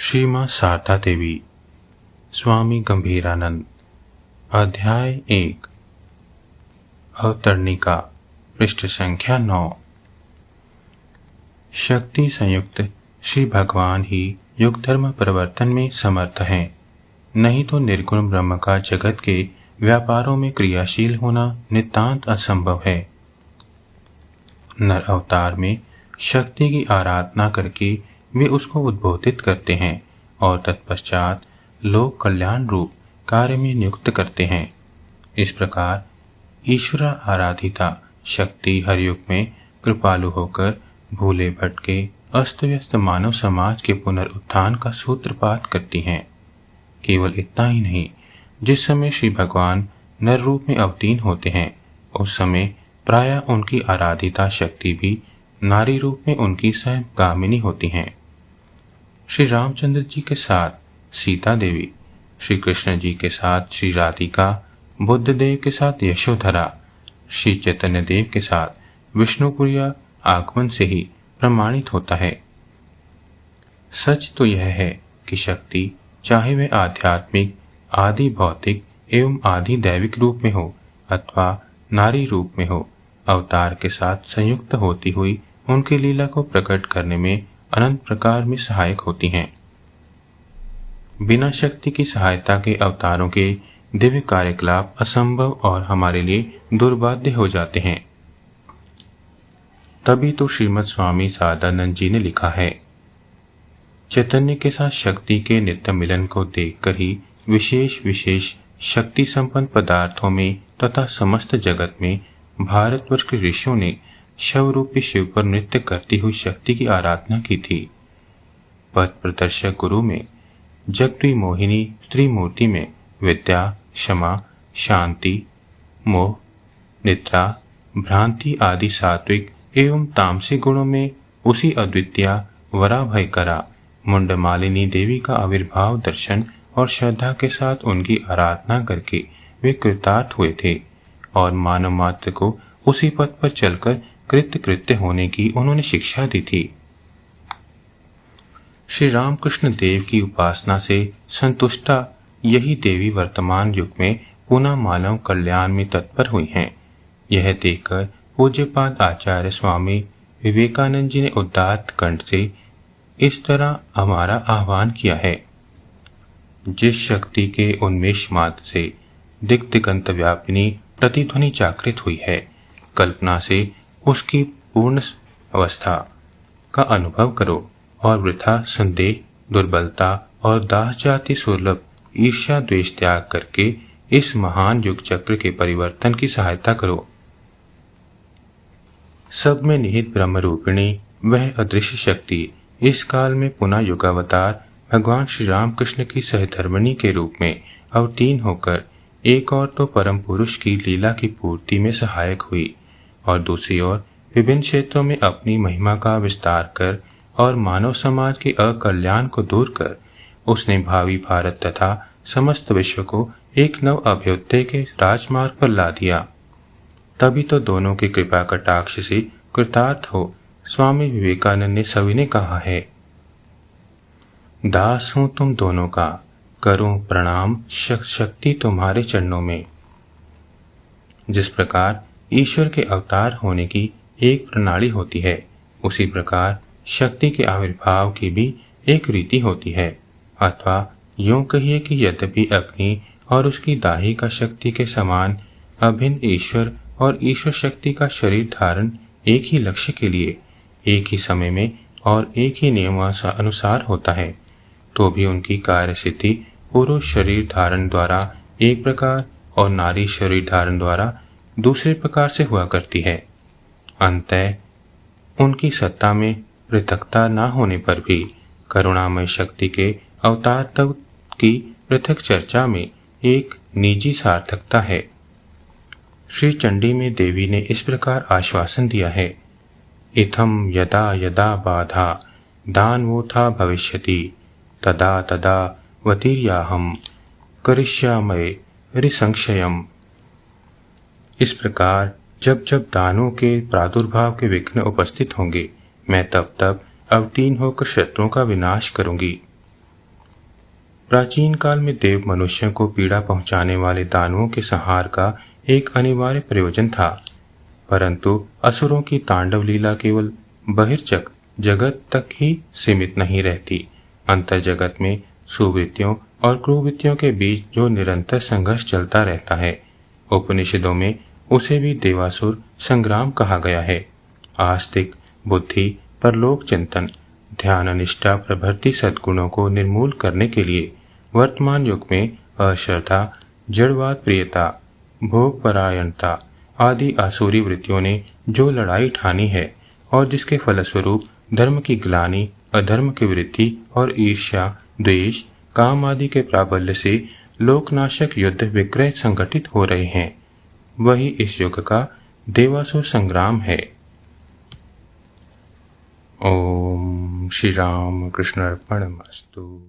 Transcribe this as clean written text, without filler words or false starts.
श्री मां शारदा देवी स्वामी गंभीरानंद। अध्याय 1 अवतरणिका पृष्ठ संख्या 9। शक्ति संयुक्त श्री भगवान ही युग धर्म परिवर्तन में समर्थ हैं, नहीं तो निर्गुण ब्रह्म का जगत के व्यापारों में क्रियाशील होना नितांत असंभव है। नर अवतार में शक्ति की आराधना करके वे उसको उद्बोधित करते हैं और तत्पश्चात लोक कल्याण रूप कार्य में नियुक्त करते हैं। इस प्रकार ईश्वर आराधिता शक्ति हर युग में कृपालु होकर भूले भटके अस्त व्यस्त मानव समाज के पुनरुत्थान का सूत्रपात करती हैं। केवल इतना ही नहीं, जिस समय श्री भगवान नर रूप में अवतीर्ण होते हैं उस समय प्रायः उनकी आराधिता शक्ति भी नारी रूप में उनकी सहगामिनी होती हैं। श्री रामचंद्र जी के साथ सीता देवी, श्री कृष्ण जी के साथ श्री राधिका, बुद्ध देव के साथ यशोधरा, श्री चैतन्य देव के साथ विष्णुप्रिया आगमन से ही प्रमाणित होता है। सच तो यह है कि शक्ति चाहे वह आध्यात्मिक, आदि भौतिक एवं आदि दैविक रूप में हो अथवा नारी रूप में हो, अवतार के साथ संयुक्त होती हुई उनकी लीला को प्रकट करने में अनंत प्रकार में सहायक होती हैं। बिना शक्ति की सहायता के अवतारों के दिव्य कार्यकलाप असंभव और हमारे लिए दुर्बाध्य हो जाते हैं। तभी तो श्रीमद स्वामी शारदानंद जी ने लिखा है, चैतन्य के साथ शक्ति के नित्य मिलन को देखकर ही विशेष विशेष शक्ति संपन्न पदार्थों में तथा समस्त जगत में भारतवर्ष के ऋषियों ने शव रूपी शिव पर नृत्य करती हुई शक्ति की आराधना की थी। पथ प्रदर्शक गुरु में जगती मोहिनी स्त्री मूर्ति में विद्या, क्षमा, शांति, मोह, निद्रा, भ्रांति आदि सात्विक एवं तामसिक गुणों में उसी अद्वितीय वराभयकरा मुंडमालिनी देवी का आविर्भाव दर्शन और श्रद्धा के साथ उनकी आराधना करके वे कृतार्थ हुए थे और मानव मात्र को उसी पथ पर चलकर कृत्य होने की उन्होंने शिक्षा दी थी। श्री रामकृष्ण देव की उपासना से संतुष्टा यही देवी वर्तमान युग में पुनः मानव कल्याण में तत्पर हुई हैं। यह देखकर पूज्यपाद आचार्य स्वामी विवेकानंद जी ने उदात्त कंठ से इस तरह हमारा आह्वान किया है, जिस शक्ति के उन्मेष मात्र से दिग्दिगंत व्यापिनी प्रतिध्वनि जागृत हुई है, कल्पना से उसकी पूर्ण अवस्था का अनुभव करो और वृथा संदेह, दुर्बलता और दास जाति सुलभ ईर्ष्या द्वेष त्याग करके इस महान युग चक्र के परिवर्तन की सहायता करो। सब में निहित ब्रह्म रूपिणी वह अदृश्य शक्ति इस काल में पुनः युगावतार भगवान श्री रामकृष्ण की सहधर्मिणी के रूप में अवतीर्ण होकर एक और तो परम पुरुष की लीला की पूर्ति में सहायक हुई और दूसरी ओर विभिन्न क्षेत्रों में अपनी महिमा का विस्तार कर और मानव समाज के अकल्याण को दूर कर उसने भावी भारत तथा समस्त विश्व को एक नव अभ्युदय के राजमार्ग पर ला दिया। तभी तो दोनों की कृपा कटाक्ष से कृतार्थ हो स्वामी विवेकानंद ने सविनय कहा है, दास हूं तुम दोनों का, करूं प्रणाम शक्ति तुम्हारे चरणों में। जिस प्रकार ईश्वर के अवतार होने की एक प्रणाली होती है, उसी प्रकार शक्ति के आविर्भाव की भी एक रीति होती है। अथवा यूं कहिए कि यद्यपि अग्नि और उसकी दाही का शक्ति के समान अभिन्न ईश्वर और ईश्वर शक्ति का शरीर धारण एक ही लक्ष्य के लिए एक ही समय में और एक ही नियमानुसार होता है, तो भी उनकी कार्य सिद्धि पुरुष शरीर धारण द्वारा एक प्रकार और नारी शरीर धारण द्वारा दूसरे प्रकार से हुआ करती है। अंततः उनकी सत्ता में पृथकता न होने पर भी करुणामय शक्ति के अवतार तक की पृथक चर्चा में एक निजी सार्थकता है। श्री चंडी में देवी ने इस प्रकार आश्वासन दिया है, इथम यदा यदा बाधा दानवोथा भविष्यति तदा तदा वतीर्याहम करिष्यामये रिसंशयम्। इस प्रकार जब जब दानों के प्रादुर्भाव के विघ्न उपस्थित होंगे, मैं तब तब अवतीर्ण होकर शत्रुओं का विनाश करूंगी। प्राचीन काल में देव मनुष्यों को पीड़ा पहुंचाने वाले दानवों के संहार का एक अनिवार्य प्रयोजन था, परंतु असुरों की तांडव लीला केवल बहिर्चक जगत तक ही सीमित नहीं रहती। अंतर जगत में सुवृत्तियों और कुवृत्तियों के बीच जो निरंतर संघर्ष चलता रहता है, उपनिषदों में उसे भी देवासुर संग्राम कहा गया है। आस्तिक बुद्धि, परलोक चिंतन, ध्यान निष्ठा प्रभृति सद्गुणों को निर्मूल करने के लिए वर्तमान युग में अश्रद्धा, जड़वाद प्रियता, भोग परायणता आदि आसुरी वृत्तियों ने जो लड़ाई ठानी है और जिसके फलस्वरूप धर्म की ग्लानि, अधर्म की वृद्धि और ईर्ष्या, द्वेष, काम आदि के प्राबल्य से लोकनाशक युद्ध विक्रय संगठित हो रहे हैं, वही इस युग का देवासुर संग्राम है। ओम श्री राम कृष्ण अर्पणमस्तु।